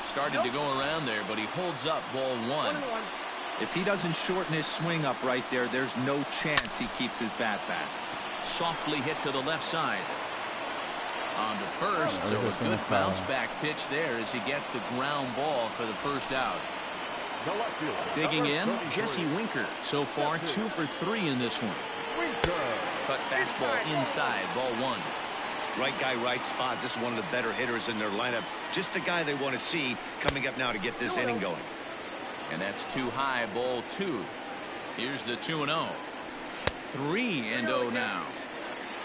Started to go around there, but he holds up ball one. If he doesn't shorten his swing up right there, there's no chance he keeps his bat back. Softly hit to the left side. On to first, so a good bounce back pitch there as he gets the ground ball for the first out. Digging in, Jesse Winker. So far 2 for 3 in this one. Cut fastball inside, ball one. Right guy, right spot. This is one of the better hitters in their lineup. Just the guy they want to see coming up now to get this inning going. And that's too high, ball two. Here's the 2-0. 3-0 now.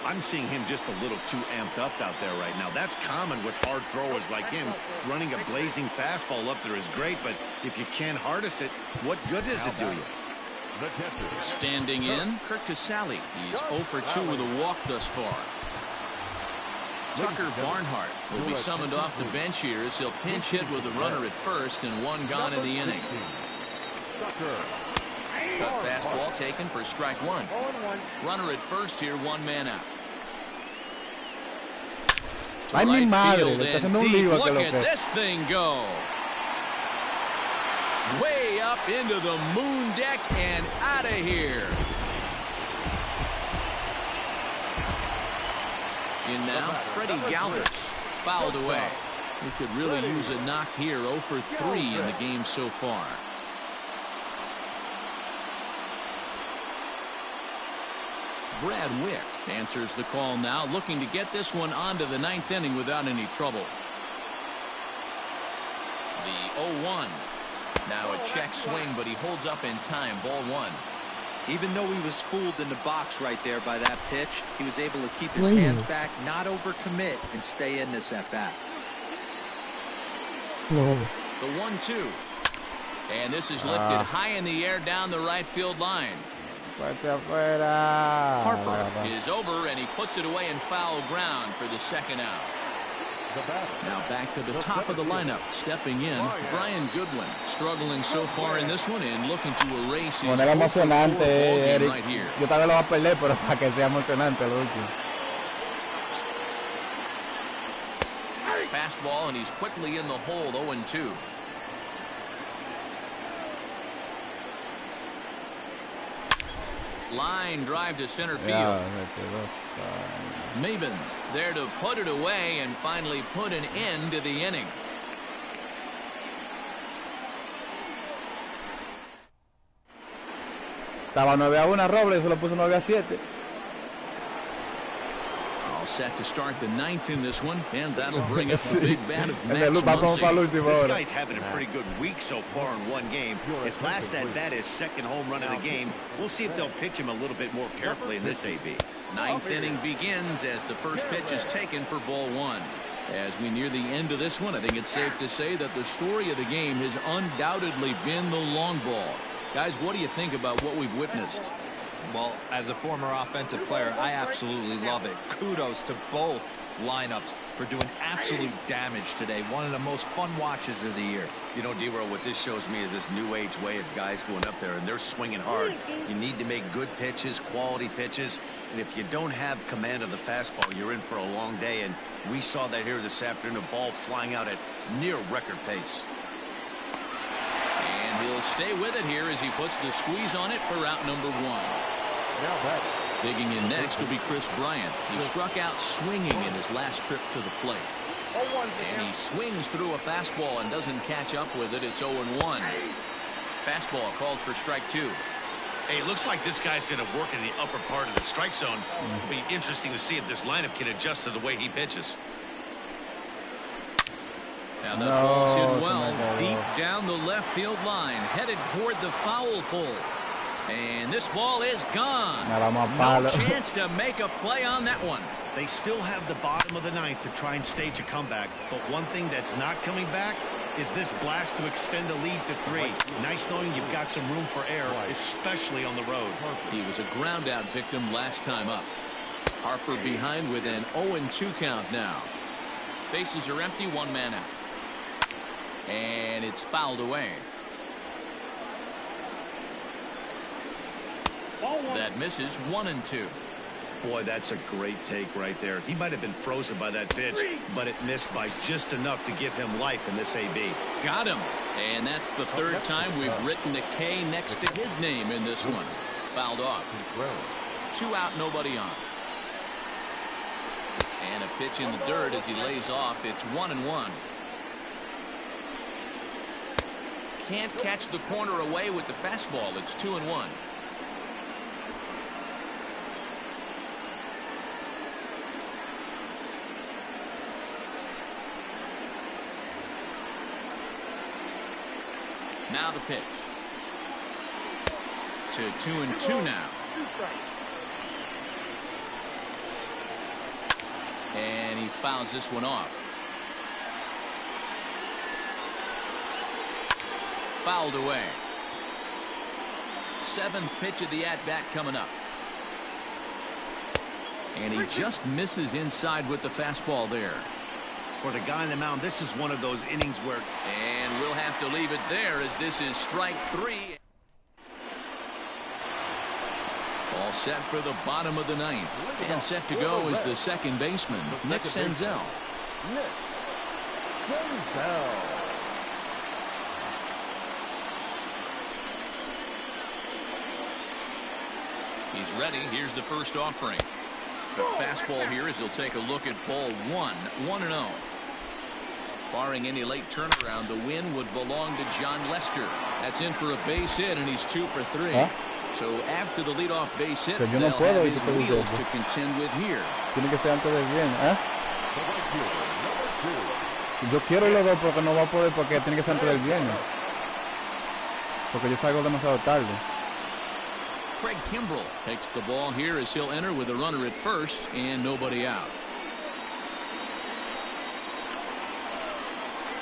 I'm seeing him just a little too amped up out there right now. That's common with hard throwers like him. Running a blazing fastball up there is great, but if you can't harness it, what good does it do you? Standing in, Kirk Casale. He's 0 for 2 with a walk thus far. Tucker Barnhart will be summoned off the bench here as he'll pinch hit with a runner at first and one gone in the inning. Cut fastball taken for strike one. Runner at first here, 1 man out. Ay, mi madre, le está haciendo un lío a Look que lo at que. this thing go. Way up into the moon deck and out of here. In now, Freddie Galvis fouled away. He could really use a knock here. 0 for 3 in the game so far. Brad Wick answers the call now, looking to get this one onto the 9th inning without any trouble. The 0-1. Now a check swing, but he holds up in time. Ball one. Even though he was fooled in the box right there by that pitch, he was able to keep his hands back, not overcommit, and stay in this at bat. The 1-2. And this is lifted high in the air down the right field line. Harper is over, and he puts it away in foul ground for the second out. Now back to the top of the lineup. Stepping in, Brian Goodwin. Struggling so far in this one and looking to erase his emocionante, Eric. right here. Yo tal vez lo va a perder, pero para que sea emocionante lo último. Fastball, and he's quickly in the hole. 0-2. Line drive to center field. Maben's there to put it away and finally put an end to the inning. Estaba 9-1 Robles, se lo puso 9-7. All set to start the 9th in this one, and that'll bring us the big bat of Max Muncy. This guy's having a pretty good week so far in one game. His last at bat is second home run of the game. We'll see if they'll pitch him a little bit more carefully in this AB. 9th inning begins as the first pitch is taken for ball one. As we near the end of this one, I think it's safe to say that the story of the game has undoubtedly been the long ball. Guys, what do you think about what we've witnessed? Well, as a former offensive player, I absolutely love it. Kudos to both lineups for doing absolute damage today. One of the most fun watches of the year. You know, D-Roll, what this shows me is this new age way of guys going up there and they're swinging hard. You need to make good pitches, quality pitches, and if you don't have command of the fastball, you're in for a long day, and we saw that here this afternoon, a ball flying out at near record pace. He'll stay with it here as he puts the squeeze on it for out number 1. Now batting. Digging in next will be Chris Bryant. He struck out swinging in his last trip to the plate. And he swings through a fastball and doesn't catch up with it. It's 0-1. Fastball called for strike 2. Hey, it looks like this guy's going to work in the upper part of the strike zone. It'll be interesting to see if this lineup can adjust to the way he pitches. And that ball's hit well deep down the left field line, headed toward the foul pole. And this ball is gone. No chance to make a play on that one. They still have the bottom of the ninth to try and stage a comeback. But one thing that's not coming back is this blast to extend the lead to 3. Nice knowing you've got some room for error, especially on the road. He was a ground out victim last time up. Harper behind with an 0-2 count now. Bases are empty, 1 man out. And it's fouled away. That misses. 1-2. Boy, that's a great take right there. He might have been frozen by that pitch, but it missed by just enough to give him life in this AB. Got him. And that's the 3rd time we've written a K next to his name in this one. Fouled off. 2 out, nobody on. And a pitch in the dirt as he lays off. It's 1-1. Can't catch the corner away with the fastball. It's 2-1. Now the pitch. To 2-2 now. And he fouls this one off. Fouled away. 7th pitch of the at-bat coming up. And he just misses inside with the fastball there. For the guy on the mound, this is one of those innings where... And we'll have to leave it there as this is strike 3. All set for the bottom of the 9th. And set to go is the second baseman, Nick Senzel. Nick Senzel. He's ready. Here's the first offering. The fastball here as he'll take a look at ball 1. 1-0. Barring any late turnaround, the win would belong to John Lester. That's in for a base hit, and he's 2 for 3. So after the leadoff base hit, they'll have his wheels to contend with here. Tiene que ser antes del bien, Yo quiero los dos porque no va a poder, porque tiene que ser antes del viernes. Porque yo salgo demasiado tarde. Craig Kimbrell takes the ball here as he'll enter with a runner at first and nobody out.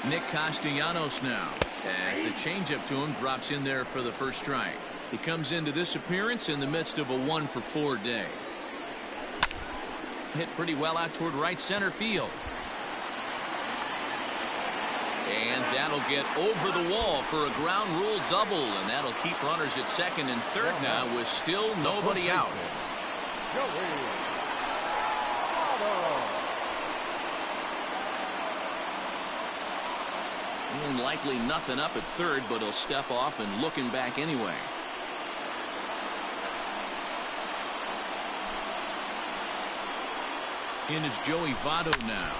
Nick Castellanos now as the changeup to him drops in there for the first strike. He comes into this appearance in the midst of a 1-for-4 day. Hit pretty well out toward right center field. And that'll get over the wall for a ground rule double, and that'll keep runners at second and third now with still nobody out. And likely nothing up at third, but he'll step off and looking back anyway. In is Joey Votto now.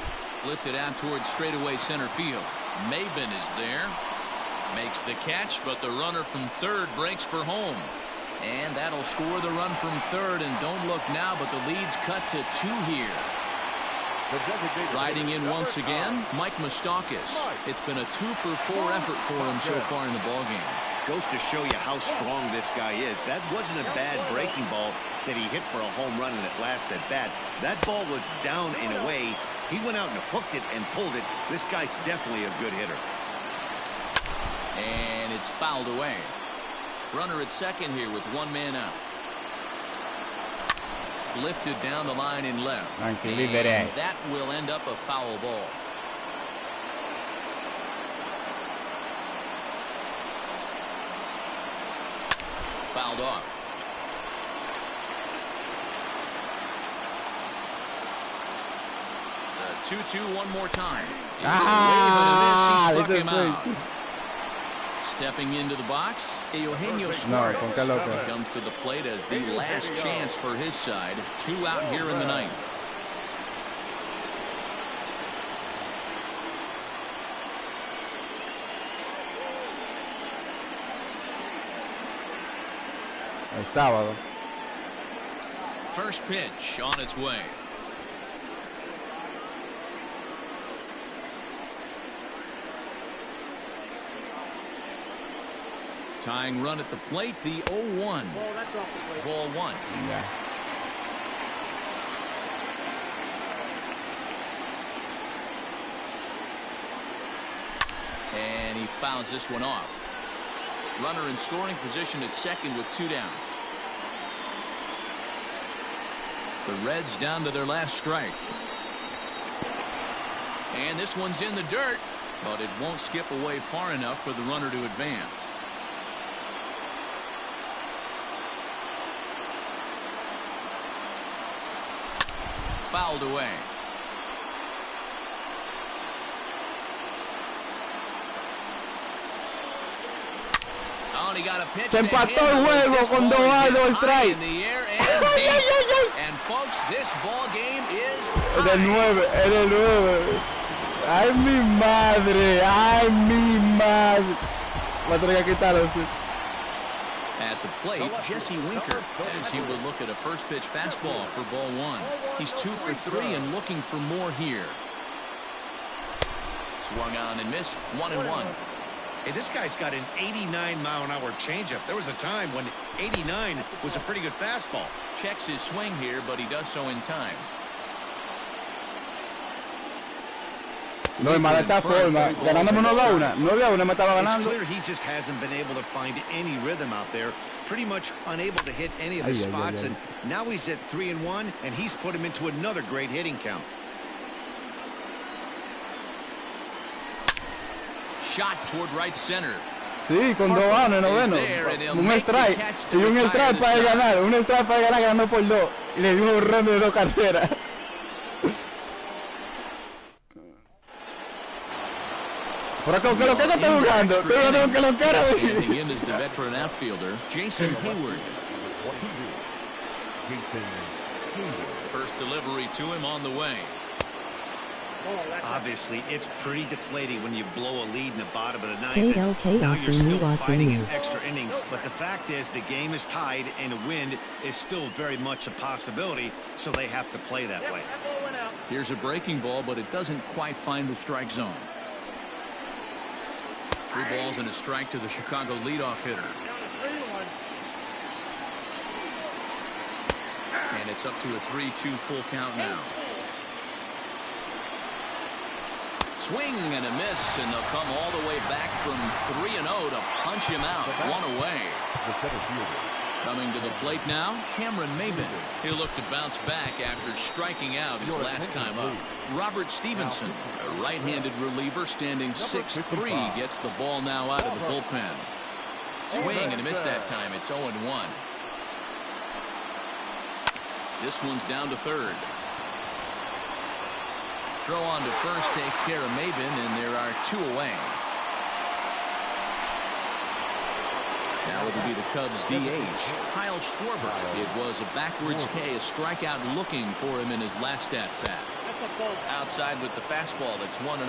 Lifted out towards straightaway center field. Maben is there. Makes the catch, but the runner from third breaks for home. And that'll score the run from third. And don't look now, but the lead's cut to 2 here. Riding in once again, Mike Moustakas. It's been a 2-for-4 effort for him so far in the ballgame. Goes to show you how strong this guy is. That wasn't a bad breaking ball that he hit for a home run in that last at bat. That ball was down and away. He went out and hooked it and pulled it. This guy's definitely a good hitter. And it's fouled away. Runner at second here with 1 man out. Lifted down the line in left. And that will end up a foul ball. Fouled off. The 2-2 one more time. He's a wave and a miss. He struck him out. Stepping into the box, Eugenio No, Suarez con qué loca. comes to the plate as the last chance for his side. 2 out here in the ninth. El sábado. First pitch on its way. Tying run at the plate, the 0-1. Ball, that's off the plate. Ball 1. Yeah. And he fouls this one off. Runner in scoring position at second with 2 down. The Reds down to their last strike. And this one's in the dirt, but it won't skip away far enough for the runner to advance. Fouled away. Oh, and he got a pitch. Se empató el juego con 2 strikes. And folks, this ball game is Es del 9, es del 9. Ay, mi madre, ay, mi madre. Va a tener que quitarlo, sí. At the plate, Jesse Winker, as he would look at a first pitch fastball for ball 1. He's 2 for 3 and looking for more here. Swung on and missed. 1-1. Hey, this guy's got an 89-mile-an-hour changeup. There was a time when 89 was a pretty good fastball. Checks his swing here, but he does so in time. No, es mala esta forma. Ganándome 9-1. 9-1 me estaba It's ganando. clear he just hasn't been able to find any rhythm out there. Pretty much unable to hit any of his spots. And now he's at 3-1, and he's put him into another great hitting count. Shot toward right center. Sí, con 2 en noveno. Un strike. Y un strike para ganar. Un strike para ganar ganando por 2. Y le dimos un rondo de 2 carreras. Por acá, ¿qué es lo que está jugando? Estoy jugando que lo quiero. Standing in is the veteran outfielder, Jason Hayward. First delivery to him on the way. Obviously, it's pretty deflating when you blow a lead in the bottom of the ninth. Now you're still fighting in extra innings, but the fact is the game is tied and a win is still very much a possibility, so they have to play that way. Here's a breaking ball, but it doesn't quite find the strike zone. 3 balls and a strike to the Chicago leadoff hitter. And it's up to a 3-2 full count now. Swing and a miss, and they'll come all the way back from 3-0 to punch him out. 1 away. Coming to the plate now, Cameron Maybin. He'll look to bounce back after striking out his last time up. Robert Stevenson, a right-handed reliever standing 6'3", gets the ball now out of the bullpen. Swing and a miss that time. It's 0-1. This one's down to third. Throw on to first takes care of Maybin, and there are 2 away. Now it'll be the Cubs DH, Kyle Schwarber. It was a backwards K, a strikeout looking for him in his last at-bat. Outside with the fastball, it's 1-0.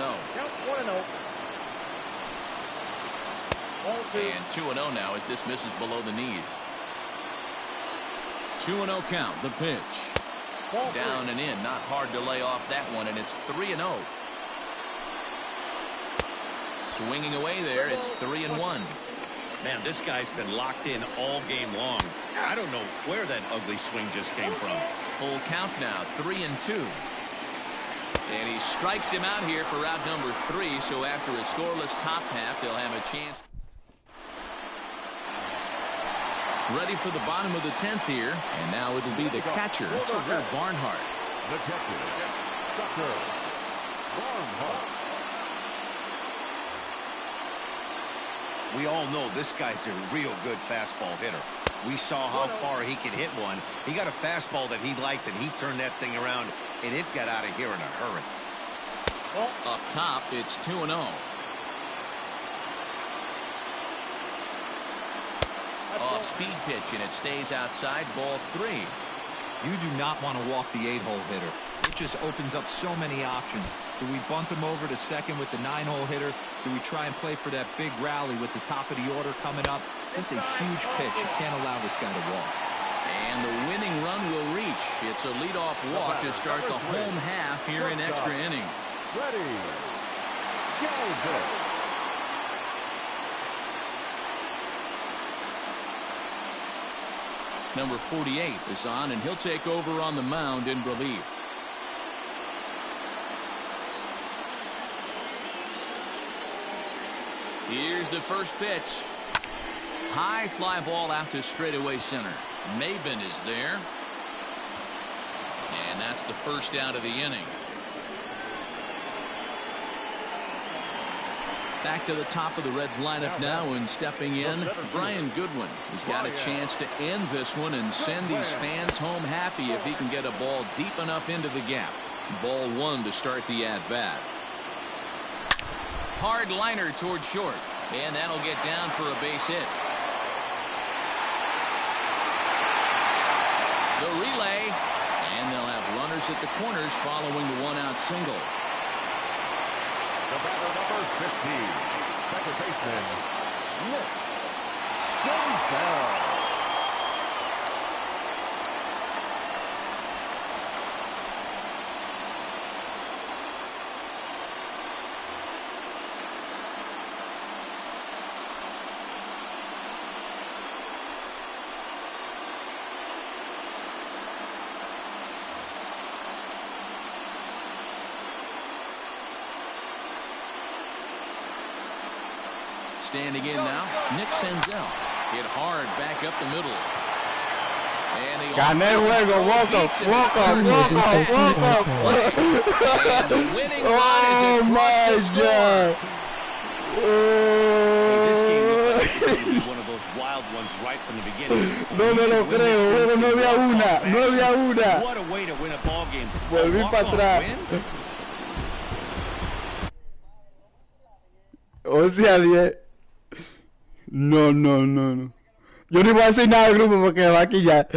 And 2-0 now as this misses below the knees. 2-0 count, the pitch. Down and in, not hard to lay off that one, and it's 3-0. Swinging away there, it's 3-1. Man, this guy's been locked in all game long. I don't know where that ugly swing just came from. Full count now, 3-2. And he strikes him out here for out number 3, so after a scoreless top half, they'll have a chance. Ready for the bottom of the 10th here, and now it'll be the catcher, Tucker Barnhart. The catcher, Tucker Barnhart. We all know this guy's a real good fastball hitter. We saw how far he could hit one. He got a fastball that he liked, and he turned that thing around, and it got out of here in a hurry. Up top, it's 2-0. Off-speed pitch, and it stays outside, ball 3. You do not want to walk the 8-hole hitter. It just opens up so many options. Do we bunt him over to second with the 9-hole hitter? Do we try and play for that big rally with the top of the order coming up? This is a huge pitch. You can't allow this guy to walk. And the winning run will reach. It's a leadoff walk to start the home half here in extra innings. Ready. Go. Number 48 is on, and he'll take over on the mound in relief. Here's the first pitch. High fly ball out to straightaway center. Maben is there. And that's the first out of the inning. Back to the top of the Reds lineup now, and stepping in, Brian Goodwin. He's got a chance to end this one and send these fans home happy if he can get a ball deep enough into the gap. Ball 1 to start the at-bat. Hard liner toward short, and that'll get down for a base hit. The relay, and they'll have runners at the corners following the one-out single. The batter, number 15, second baseman, Nick Senzel. Standing in now, Nick Senzel. Hit hard back up the middle. Gané el juego, walk up. And the winning run is across the score. This game looks like it's going to be one of those wild ones right from the beginning. No me lo creo, no había una. What a way to win a ball game. Volví para atrás. O sea, 10. No. Yo no iba a decir nada del grupo porque va aquí ya.